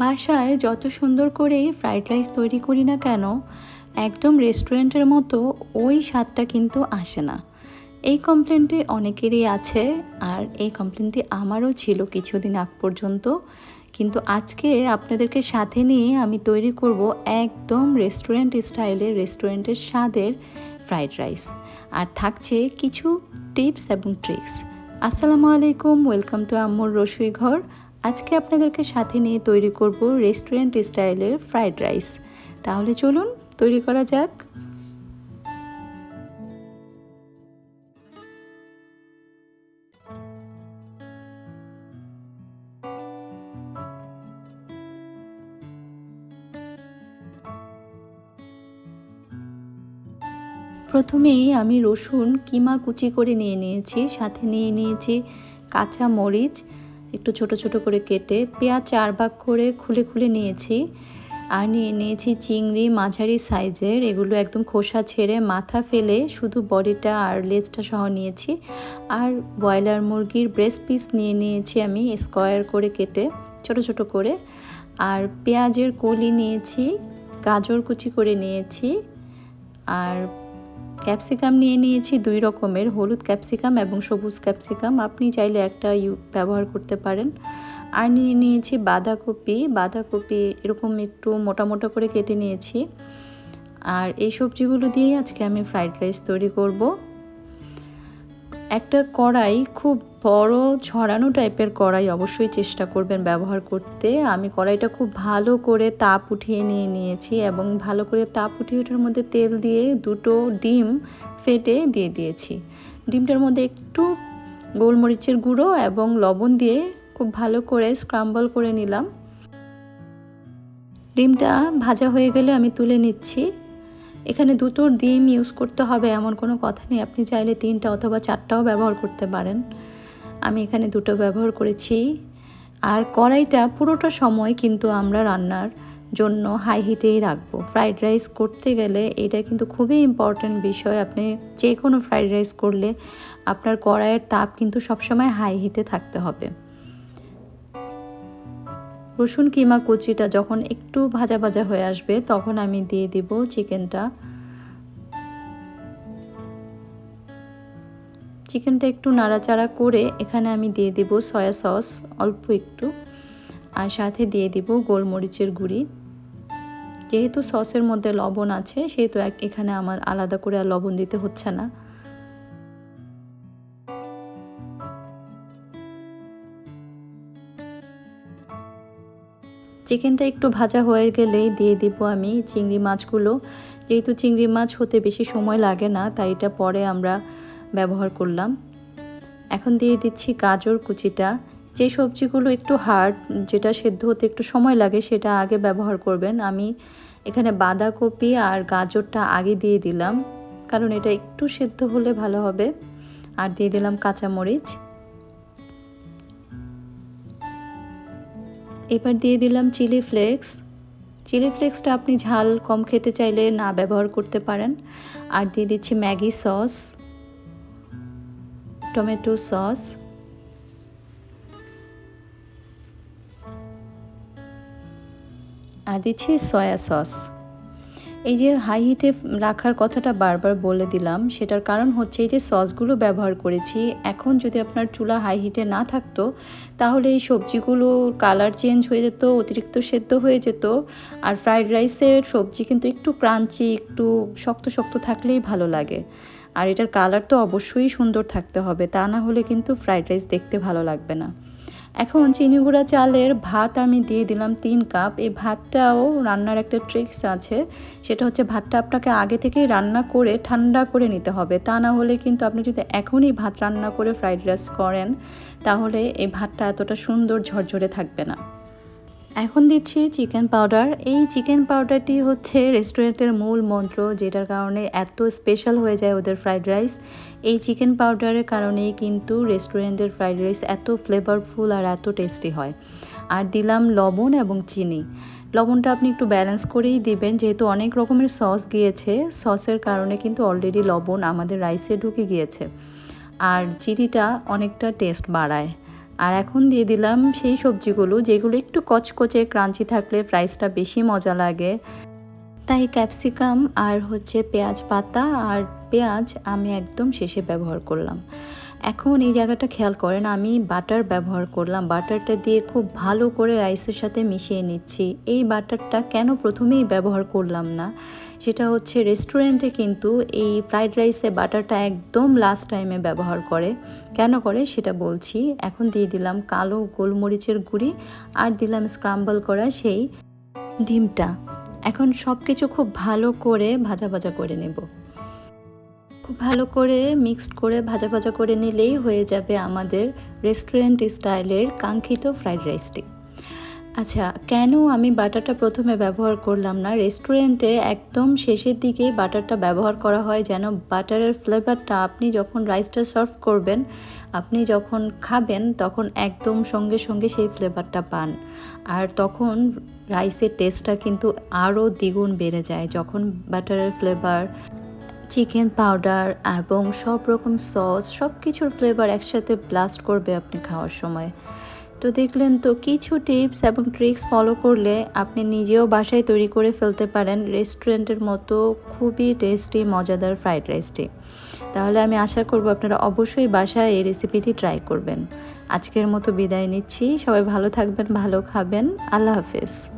বাসায় যত সুন্দর করেই ফ্রাইড রাইস তৈরি করি না কেন, একদম রেস্টুরেন্টের মতো ওই স্বাদটা কিন্তু আসে না। এই কমপ্লেনটি অনেকেরই আছে, আর এই কমপ্লেনটি আমারও ছিল কিছুদিন আগ পর্যন্ত। কিন্তু আজকে আপনাদেরকে সাথে নিয়ে আমি তৈরি করব একদম রেস্টুরেন্ট স্টাইলের, রেস্টুরেন্টের স্বাদের ফ্রাইড রাইস। আর থাকছে কিছু টিপস এবং ট্রিক্স। আসসালামু আলাইকুম, ওয়েলকাম টু আম্মুর রসুই ঘর। আজকে আপনাদেরকে সাথে নিয়ে তৈরি করব রেস্টুরেন্ট স্টাইলের ফ্রাইড রাইস। তাহলে চলুন তৈরি করা যাক। প্রথমেই আমি রসুন কিমা কুচি করে নিয়ে নিয়েছি, সাথে নিয়ে নিয়েছি কাঁচা মরিচ একটু ছোট ছোট করে কেটে, পেঁয়াজ 4 ভাগ করে খুলে খুলে নিয়েছি। আর নিয়ে নিয়েছি চিংড়ি মাঝারি সাইজের, এগুলো একদম খোসা ছেড়ে মাথা ফেলে শুধু বডিটা আর লেজটা সহ নিয়েছি। আর ব্রয়লার মুরগির ব্রেস্ট পিস নিয়ে নিয়েছি আমি স্কোয়ার করে কেটে ছোট ছোট করে। আর পেঁয়াজের কলি নিয়েছি, গাজর কুচি করে নিয়েছি, আর ক্যাপসিকাম নিয়ে নিয়েছি 2 রকমের, হলুদ ক্যাপসিকাম এবং সবুজ ক্যাপসিকাম, আপনি চাইলে একটা ব্যবহার করতে পারেন। আর নিয়ে নিয়েছি বাঁধাকপি এরকম একটু মোটা মোটা করে কেটে নিয়েছি। আর এই সবজিগুলো দিয়ে আজকে আমি ফ্রাইড রাইস তৈরি করব। একটা কড়াই, খুব বড় ছড়ানো টাইপের কড়াই অবশ্যই চেষ্টা করবেন ব্যবহার করতে। আমি কড়াইটা খুব ভালো করে তাপ উঠিয়ে নিয়ে নিয়েছি এবং ভালো করে তাপ উঠিয়ে ওটার মধ্যে তেল দিয়ে 2টো ডিম ফেটে দিয়ে দিয়েছি। ডিমটার মধ্যে একটু গোলমরিচের গুঁড়ো এবং লবণ দিয়ে খুব ভালো করে স্ক্রাম্বল করে নিলাম। ডিমটা ভাজা হয়ে গেলে আমি তুলে নিচ্ছি। এখানে 2টো ডিম ইউজ করতে হবে এমন কোনো কথা নেই, আপনি চাইলে 3টা অথবা 4টাও ব্যবহার করতে পারেন। আমি এখানে 2টো ব্যবহার করেছি। আর কড়াইটা পুরোটা সময় কিন্তু আমরা রান্নার জন্য হাই হিটেই রাখবো। ফ্রাইড রাইস করতে গেলে এটা কিন্তু খুবই ইম্পর্ট্যান্ট বিষয়। আপনি যে কোনো ফ্রাইড রাইস করলে আপনার কড়াইয়ের তাপ কিন্তু সবসময় হাই হিটে থাকতে হবে। রসুন কিমা কুচিটা যখন একটু ভাজা ভাজা হয়ে আসবে তখন আমি দিয়ে দিব চিকেনটা একটু নাড়াচাড়া করে এখানে আমি দিয়ে দিব সয়া সস অল্প একটু, আর সাথে দিয়ে দিব গোলমরিচের গুঁড়ি। যেহেতু সসের মধ্যে লবণ আছে সেহেতু এখানে আমার আলাদা করে আর লবণ দিতে হচ্ছে না। চিকেনটা একটু ভাজা হয়ে গেলেই দিয়ে দিব আমি চিংড়ি মাছগুলো। যেহেতু চিংড়ি মাছ হতে বেশি সময় লাগে না তাই এটা পরে আমরা ব্যবহার করলাম। এখন দিয়ে দিচ্ছি গাজর কুচিটা। যে সবজিগুলো একটু হার্ড, যেটা সেদ্ধ হতে একটু সময় লাগে, সেটা আগে ব্যবহার করবেন। আমি এখানে বাঁধাকপি আর গাজরটা আগে দিয়ে দিলাম, কারণ এটা একটু সেদ্ধ হলে ভালো হবে। আর দিয়ে দিলাম কাঁচামরিচ। এবার দিয়ে দিলাম চিলি ফ্লেক্স। চিলি ফ্লেক্সটা আপনি ঝাল কম খেতে চাইলে না ব্যবহার করতে পারেন। আর দিয়ে দিচ্ছি ম্যাগি সস, টমেটো সস, আর দিচ্ছি সয়া সস। এই যে হাই হিটে রাখার কথাটা বারবার বলে দিলাম, সেটার কারণ হচ্ছে এই যে সসগুলো ব্যবহার করেছি। এখন যদি আপনার চুলা হাই হিটে না থাকতো তাহলে এই সবজিগুলো কালার চেঞ্জ হয়ে যেত, অতিরিক্ত সেদ্ধ হয়ে যেত। আর ফ্রাইড রাইসের সবজি কিন্তু একটু ক্রাঞ্চি, একটু শক্ত শক্ত থাকলেই ভালো লাগে। আর এটার কালার তো অবশ্যই সুন্দর থাকতে হবে, তা না হলে কিন্তু ফ্রাইড রাইস দেখতে ভালো লাগবে না। এখন চিনি গুঁড়া চালের ভাত আমি দিয়ে দিলাম 3 কাপ। এই ভাতটাও রান্নার একটা ট্রিক্স আছে, সেটা হচ্ছে ভাতটা আপনাকে আগে থেকেই রান্না করে ঠান্ডা করে নিতে হবে। তা না হলে কিন্তু আপনি যদি এখনই ভাত রান্না করে ফ্রাইড রাইস করেন তাহলে এই ভাতটা এতটা সুন্দর ঝরঝরে থাকবে না। এখন দিচ্ছি চিকেন পাউডার। এই চিকেন পাউডারটি হচ্ছে রেস্টুরেন্টের মূল মন্ত্র, যেটার কারণে এত স্পেশাল হয়ে যায় ওদের ফ্রাইড রাইস। এই চিকেন পাউডারের কারণেই কিন্তু রেস্টুরেন্টের ফ্রাইড রাইস এত ফ্লেভারফুল আর এত টেস্টি হয়। আর দিলাম লবণ এবং চিনি। লবণটা আপনি একটু ব্যালেন্স করেই দিবেন, যেহেতু অনেক রকমের সস গিয়েছে, সসের কারণে কিন্তু অলরেডি লবণ আমাদের রাইসে ঢুকে গিয়েছে। আর চিনিটা অনেকটা টেস্ট বাড়ায়। আর এখন দিয়ে দিলাম সেই সবজিগুলো যেগুলো একটু কচকচে ক্রাঞ্চি থাকলে ফ্রাইসটা বেশি মজা লাগে। তাই ক্যাপসিকাম আর হচ্ছে পেঁয়াজ পাতা আর পেঁয়াজ আমি একদম শেষে ব্যবহার করলাম। এখন এই জায়গাটা খেয়াল করেন, আমি বাটার ব্যবহার করলাম। বাটারটা দিয়ে খুব ভালো করে রাইসের সাথে মিশিয়ে নিচ্ছি। এই বাটারটা কেন প্রথমেই ব্যবহার করলাম না, সেটা হচ্ছে রেস্টুরেন্টে কিন্তু এই ফ্রাইড রাইসে বাটারটা একদম লাস্ট টাইমে ব্যবহার করে। কেন করে সেটা বলছি। এখন দিয়ে দিলাম কালো গোলমরিচের গুঁড়ি আর দিলাম স্ক্রাম্বল করা সেই ডিমটা। এখন সব কিছু খুব ভালো করে ভাজা ভাজা করে নেব। খুব ভালো করে মিক্সড করে ভাজা ভাজা করে নিলেই হয়ে যাবে আমাদের রেস্টুরেন্ট স্টাইলের কাঙ্ক্ষিত ফ্রাইড রাইসটি। আচ্ছা, কেন আমি বাটারটা প্রথমে ব্যবহার করলাম না? রেস্টুরেন্টে একদম শেষের দিকেই বাটারটা ব্যবহার করা হয় যেন বাটারের ফ্লেভারটা আপনি যখন রাইসটা সার্ভ করবেন, আপনি যখন খাবেন তখন একদম সঙ্গে সঙ্গে সেই ফ্লেভারটা পান। আর তখন রাইসের টেস্টটা কিন্তু আরও দ্বিগুণ বেড়ে যায় যখন বাটারের ফ্লেভার, চিকেন পাউডার এবং সব রকম সস সব কিছুর ফ্লেভার একসাথে ব্লাস্ট করবে আপনি খাওয়ার সময়। তো দেখলেন তো, কিছু টিপস এবং ট্রিক্স ফলো করলে আপনি নিজেও বাসায় তৈরি করে ফেলতে পারেন রেস্টুরেন্টের মতো খুবই টেস্টি মজাদার ফ্রাইড রাইসটি। তাহলে আমি আশা করব আপনারা অবশ্যই বাসায় এই রেসিপিটি ট্রাই করবেন। আজকের মতো বিদায় নিচ্ছি। সবাই ভালো থাকবেন, ভালো খাবেন। আল্লাহ হাফেজ।